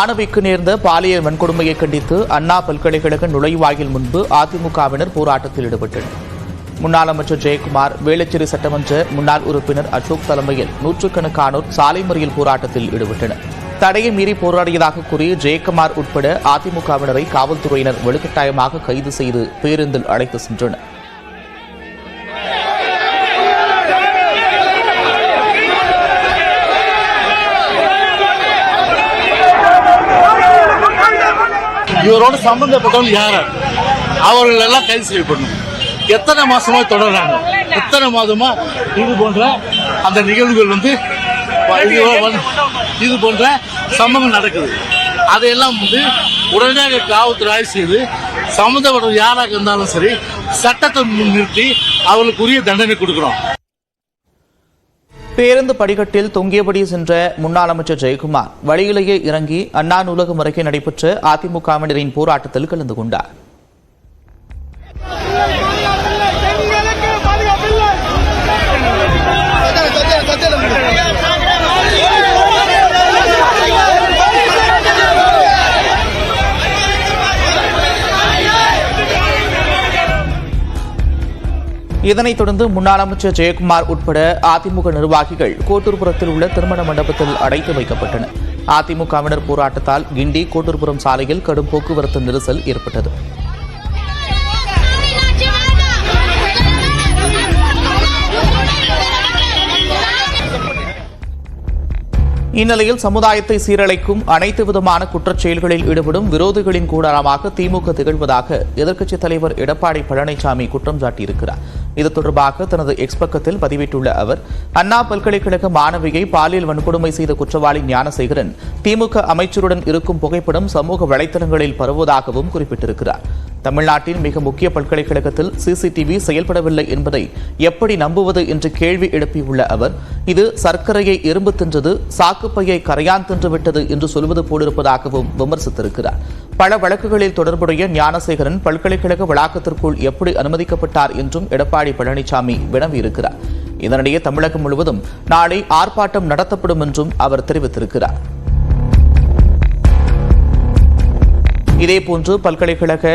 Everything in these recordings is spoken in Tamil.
மாணவிக்கு நேர்ந்த பாலியல் வன்கொடுமையை கண்டித்து அண்ணா பல்கலைக்கழக நுழைவாயில் முன்பு அதிமுகவினர் போராட்டத்தில் ஈடுபட்டனர். முன்னாள் அமைச்சர் ஜெயக்குமார், வேளச்சேரி சட்டமன்ற முன்னாள் உறுப்பினர் அசோக் தலைமையில் நூற்றுக்கணக்கானோர் சாலை மறியல் போராட்டத்தில் ஈடுபட்டனர். தடையை மீறி போராடியதாக கூறி ஜெயக்குமார் உட்பட அதிமுகவினரை காவல்துறையினர் வலுக்கட்டாயமாக கைது செய்து பேருந்தில் அழைத்து சென்றனர். இவரோட சம்பந்தப்பட்டவங்க யார், அவர்கள் எல்லாம் கைது செய்யப்படணும். எத்தனை மாசமா தொடர்றாங்க, எத்தனை மாதமா இது போன்ற அந்த நிகழ்வுகள் இது போன்ற சம்பவம் நடக்குது. அதையெல்லாம் உடனடியாக காவல்துறை ஆய்வு செய்து சம்பந்தப்பட்ட யாராக இருந்தாலும் சரி சட்டத்தை முன்னிறுத்தி அவர்களுக்கு உரிய தண்டனை கொடுக்கிறோம். பேருந்து படிக்கட்டில் தொங்கியபடி சென்ற முன்னாள் அமைச்சர் ஜெயக்குமார் வழியிலேயே இறங்கி அண்ணா நூலகம் அருகே நடைபெற்ற அதிமுகவினரின் போராட்டத்தில் கலந்து கொண்டார். இதனைத் தொடர்ந்து முன்னாள் அமைச்சர் ஜெயக்குமார் உட்பட அதிமுக நிர்வாகிகள் கோட்டூர்புரத்தில் உள்ள திருமண மண்டபத்தில் அடைத்து வைக்கப்பட்டனர். அதிமுகவினர் போராட்டத்தால் கிண்டி கோட்டூர்புரம் சாலையில் கடும் போக்குவரத்து நெரிசல் ஏற்பட்டது. இந்நிலையில் சமுதாயத்தை சீரழிக்கும் அனைத்து விதமான குற்றச் செயல்களில் ஈடுபடும் விரோதிகளின் கூடாரமாக திமுக திகழ்வதாக எதிர்க்கட்சித் தலைவர் எடப்பாடி பழனிசாமி குற்றம் சாட்டியிருக்கிறார். இது தொடர்பாக தனது எக்ஸ் பக்கத்தில் பதிவிட்டுள்ள அவர், அண்ணா பல்கலைக்கழக மாணவியை பாலியல் வன்கொடுமை செய்த குற்றவாளி ஞானசேகரன் திமுக அமைச்சருடன் இருக்கும் புகைப்படம் சமூக வலைதளங்களில் பரவுவதாகவும் குறிப்பிட்டிருக்கிறார். தமிழ்நாட்டின் மிக முக்கிய பல்கலைக்கழகத்தில் சிசிடிவி செயல்படவில்லை என்பதை எப்படி நம்புவது என்று கேள்வி எழுப்பியுள்ள அவர், இது சர்க்கரையை எறும்பு தின்றது, சாக்குப்பையை கரையான் தின்றுவிட்டது என்று சொல்வது போலிருப்பதாகவும் விமர்சித்திருக்கிறார். பல வழக்குகளில் தொடர்புடைய ஞானசேகரன் பல்கலைக்கழக வளாகத்திற்குள் எப்படி அனுமதிக்கப்பட்டார் என்றும் எடப்பாடி பழனிசாமி வினவியிருக்கிறார். இதனிடையே தமிழகம் முழுவதும் நாளை ஆர்ப்பாட்டம் நடத்தப்படும் என்றும் அவர் தெரிவித்திருக்கிறார். இதேபோன்று பல்கலைக்கழக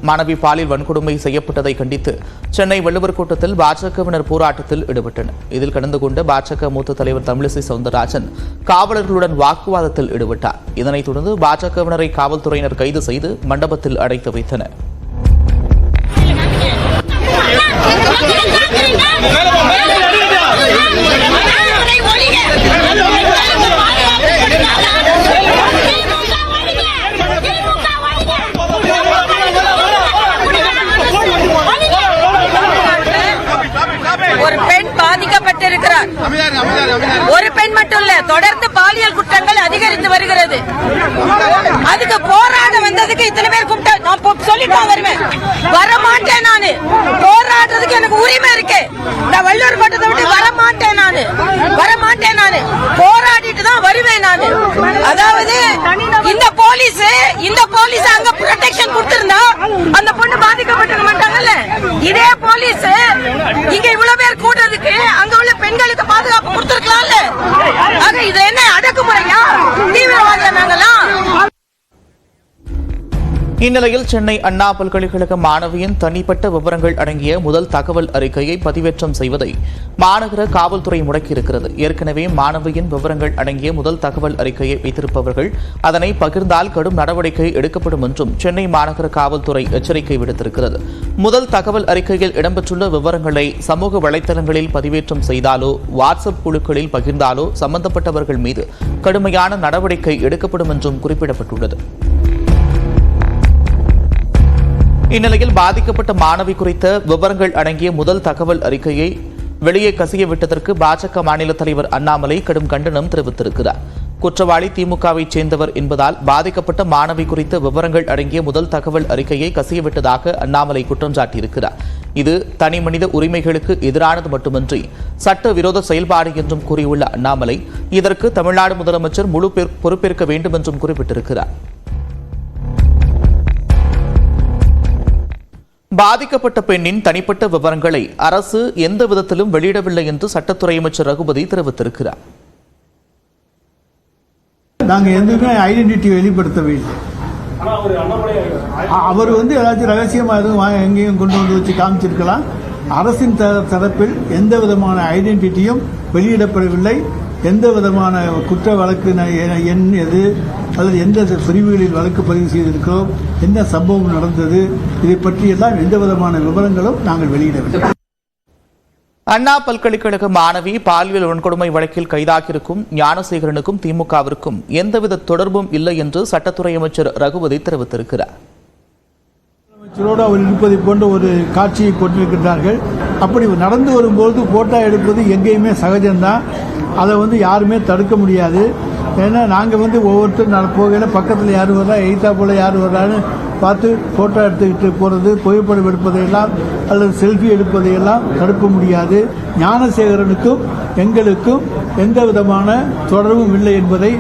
மாணவி பாலியல் வன்கொடுமை செய்யப்பட்டதை கண்டித்து சென்னை வள்ளுவர் கோட்டத்தில் பாஜகவினர் போராட்டத்தில் ஈடுபட்டனர். இதில் கலந்து கொண்ட பாஜக மூத்த தலைவர் தமிழிசை சவுந்தரராஜன் காவலர்களுடன் வாக்குவாதத்தில் ஈடுபட்டார். இதனைத் தொடர்ந்து பாஜகவினரை காவல்துறையினர் கைது செய்து மண்டபத்தில் அடைத்து வைத்தனர். ஒரு பெண் பாதிக்கப்பட்டிருக்கிறார். ஒரு பெண் மட்டும் இல்ல, தொடர்ந்து பாலியல் குற்றங்கள் அதிகரித்து வருகிறது. அதுக்கு போராட வந்ததுக்கு இத்தனை பேர் கூப்பிட்டு நான் சொல்லிட்டு வருவேன், வரமாட்டேன். நானு போராடுறதுக்கு எனக்கு உரிமை இருக்கு. நான் வள்ளுவர் கோட்டத்தை விட்டு வரமாட்டேன். நானு போராடிட்டு தான் வருவேன். நானு அதாவது இந்த போலீஸ் அங்க ப்ரொடெக்ஷன் கொடுத்திருந்தா அந்த பொண்ணு பாதிக்கப்பட்டிருக்க மாட்டாங்கல்ல. இதே போலீஸ் இங்க இவ்வளவு பேர் கூடுறதுக்கு அங்க உள்ள பெண்களுக்கு பாதுகாப்பு கொடுத்திருக்கலாம்ல. ஆக இது என்ன அடக்குமுறையா? தீவிரவாதியா நாங்கெல்லாம்? இந்நிலையில் சென்னை அண்ணா பல்கலைக்கழக மாணவியின் தனிப்பட்ட விவரங்கள் அடங்கிய முதல் தகவல் அறிக்கையை பதிவேற்றம் செய்வதை மாநகர காவல்துறை முடக்கியிருக்கிறது. ஏற்கனவே மாணவியின் விவரங்கள் அடங்கிய முதல் தகவல் அறிக்கையை வைத்திருப்பவர்கள் அதனை பகிர்ந்தால் கடும் நடவடிக்கை எடுக்கப்படும் என்றும் சென்னை மாநகர காவல்துறை எச்சரிக்கை விடுத்திருக்கிறது. முதல் தகவல் அறிக்கையில் இடம்பெற்றுள்ள விவரங்களை சமூக வலைதளங்களில் பதிவேற்றம் செய்தாலோ வாட்ஸ்அப் குழுக்களில் பகிர்ந்தாலோ சம்பந்தப்பட்டவர்கள் மீது கடுமையான நடவடிக்கை எடுக்கப்படும் என்றும் குறிப்பிடப்பட்டுள்ளது. இந்நிலையில் பாதிக்கப்பட்ட மாணவி குறித்த விவரங்கள் அடங்கிய முதல் தகவல் அறிக்கையை வெளியே கசிய விட்டதற்கு பாஜக மாநில தலைவர் அண்ணாமலை கடும் கண்டனம் தெரிவித்திருக்கிறார். குற்றவாளி திமுகவைச் சேர்ந்தவர் என்பதால் பாதிக்கப்பட்ட மாணவி குறித்த விவரங்கள் அடங்கிய முதல் தகவல் அறிக்கையை கசியவிட்டதாக அண்ணாமலை குற்றம் சாட்டியிருக்கிறார். இது தனிமனித உரிமைகளுக்கு எதிரானது மட்டுமின்றி சட்டவிரோத செயல்பாடு என்றும் கூறியுள்ள அண்ணாமலை, இதற்கு தமிழ்நாடு முதலமைச்சர் முழு பொறுப்பேற்க வேண்டும் என்றும் குறிப்பிட்டிருக்கிறார். பாதிக்கப்பட்ட பெண்ணின் தனிப்பட்ட விவரங்களை அரசு எந்த விதத்திலும் வெளியிடவில்லை என்று சட்டத்துறை அமைச்சர் ரகுபதி தெரிவித்திருக்கிறார். நாங்கள் எதுவுமே ஐடென்டிட்டி வெளிப்படுத்தவே இல்லை. அவர் ஏதாச்சும் ரகசியமாக எதுவும் எங்கேயும் கொண்டு வந்து வச்சு காமிச்சிருக்கலாம். அரசின் தரப்பில் எந்த விதமான ஐடென்டிட்டியும் வெளியிடப்படவில்லை. எந்த விதமான குற்ற வழக்கு எண் எது அல்லது எந்த பிரிவுகளில் வழக்கு பதிவு செய்திருக்கிறோம், என்ன சம்பவம் நடந்தது, இதை பற்றியெல்லாம் எந்த விதமான விவரங்களும் நாங்கள் வெளியிடவில்லை. அண்ணா பல்கலைக்கழக மாணவி பாலியல் வன்கொடுமை வழக்கில் கைதாகியிருக்கும் ஞானசேகரனுக்கும் திமுகவிற்கும் எந்தவித தொடர்பும் இல்லை என்று சட்டத்துறை அமைச்சர் ரகுபதி தெரிவித்திருக்கிறார். அமைச்சரோடு அவர் இருப்பதை போன்ற ஒரு காட்சியை போட்டிருக்கிறார்கள். அப்படி நடந்து வரும்போது போட்டோ எடுப்பது எங்கேயுமே சகஜம்தான். அதை யாருமே தடுக்க முடியாது. ஏன்னா நாங்கள் ஒவ்வொருத்தரும் போகையில் பக்கத்தில் யார் வர்றா, எய்தா போல யார் வர்றான்னு பார்த்து போட்டோ எடுத்துக்கிட்டு போகிறது, புகைப்படம் எடுப்பதையெல்லாம் அல்லது செல்ஃபி எடுப்பதையெல்லாம் தடுக்க முடியாது. ஞானசேகரனுக்கும் எங்களுக்கும் எந்த விதமான தொடர்பும் இல்லை என்பதை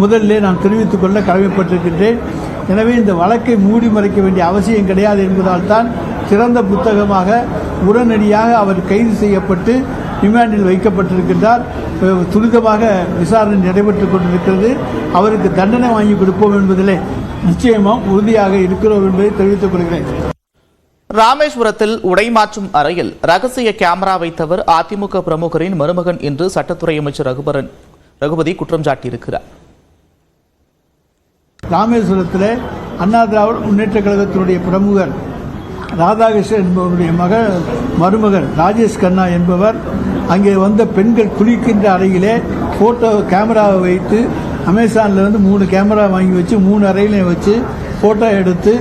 முதல்ல நான் தெரிவித்துக் கொள்ள கடமைப்பட்டிருக்கின்றேன். எனவே இந்த வழக்கை மூடி மறைக்க வேண்டிய அவசியம் கிடையாது என்பதால் தான் திறந்த புத்தகமாக உடனடியாக அவர் கைது செய்யப்பட்டு ரிமாண்டில் வைக்கப்பட்டிருக்கின்றார். துரிதமாக விசாரணை நடைபெற்றுக் கொண்டிருக்கிறது. அவருக்கு தண்டனை வாங்கி கொடுப்போம் என்பதிலே நிச்சயமாக உறுதியாக இருக்கிறோம் என்பதை தெரிவித்துக் கொள்கிறேன். ராமேஸ்வரத்தில் உடைமாற்றும் அறையில் ரகசிய கேமரா வைத்தவர் அதிமுக பிரமுகரின் மருமகன் என்று சட்டத்துறை அமைச்சர் ரகுபதி குற்றம் சாட்டியிருக்கிறார். ராமேஸ்வரத்தில் அண்ணா திராவிட முன்னேற்ற கழகத்தினுடைய பிரமுகர் ராதாகிருஷ்ணன் என்பவருடைய மருமகன் ராஜேஷ் கண்ணா என்பவர் அங்கே வந்த பெண்கள் குளிக்கின்ற அறையிலே போட்டோ கேமராவை வைத்து அமேசானில் 3 கேமரா வாங்கி வச்சு 3 அறையிலையும் வச்சு போட்டோ எடுத்து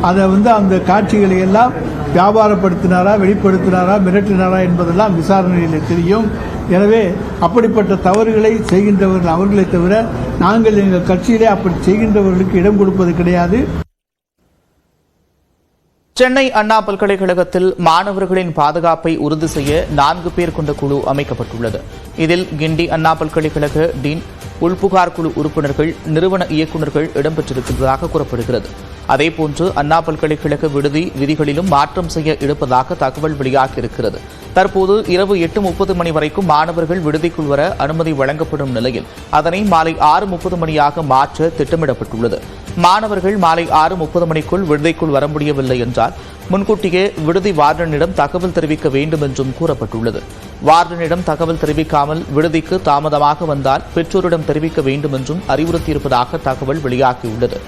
அதை அந்த காட்சிகளை எல்லாம் வியாபாரப்படுத்தினாரா, வெளிப்படுத்தினாரா, மிரட்டினாரா என்பதெல்லாம் விசாரணையில் தெரியும். எனவே அப்படிப்பட்ட தவறுகளை செய்கின்றவர்கள் அவர்களை தவிர நாங்கள் எங்கள் கட்சியிலே அப்படி செய்கின்றவர்களுக்கு இடம் கொடுப்பது கிடையாது. சென்னை அண்ணா பல்கலைக்கழகத்தில் மாணவர்களின் பாதுகாப்பை உறுதி செய்ய 4 பேர் கொண்ட குழு அமைக்கப்பட்டுள்ளது. இதில் கிண்டி அண்ணா பல்கலைக்கழக டீன், உள்புகார் குழு உறுப்பினர்கள், நிறுவன இயக்குநர்கள் இடம்பெற்றிருப்பதாக கூறப்படுகிறது. அதேபோன்று அண்ணா பல்கலைக்கழக விடுதி விதிகளிலும் மாற்றம் செய்ய இருப்பதாக தகவல் வெளியாகியிருக்கிறது. தற்போது இரவு 8:30 மணி வரைக்கும் மாணவர்கள் விடுதிக்குள் வர அனுமதி வழங்கப்படும் நிலையில் அதனை மாலை 6:30 மணியாக மாற்ற திட்டமிடப்பட்டுள்ளது. மாணவர்கள் மாலை 6:30 மணிக்குள் விடுதிக்குள் வர முடியவில்லை என்றால் முன்கூட்டியே விடுதி வார்டனிடம் தகவல் தெரிவிக்க வேண்டும் என்றும் கூறப்பட்டுள்ளது. வார்டனிடம் தகவல் தெரிவிக்காமல் விடுதிக்கு தாமதமாக வந்தால் பெற்றோரிடம் தெரிவிக்க வேண்டும் என்றும் அறிவுறுத்தியிருப்பதாக தகவல் வெளியாகியுள்ளது.